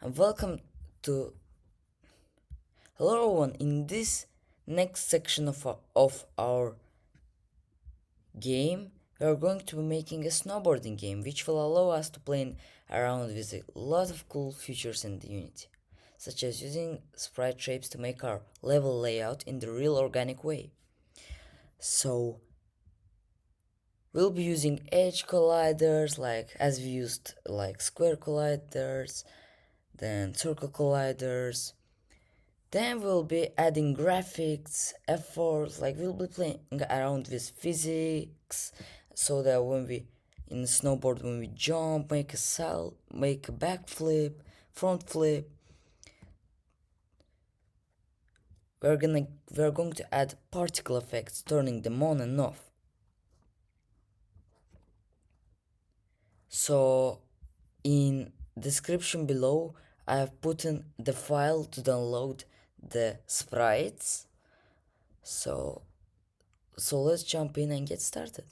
and welcome to hello everyone. In this next section of our game, we are going to be making a snowboarding game which will allow us to play around with a lot of cool features in the Unity, such as using sprite shapes to make our level layout in the real organic way. So we'll be using edge colliders like as we used like square colliders, then circle colliders. Then we'll be adding graphics, efforts, like we'll be playing around with physics so that when we in snowboard when we jump, make a backflip, front flip, we're going to add particle effects, turning them on and off. So in description below I have put in the file to download the sprites. So let's jump in and get started.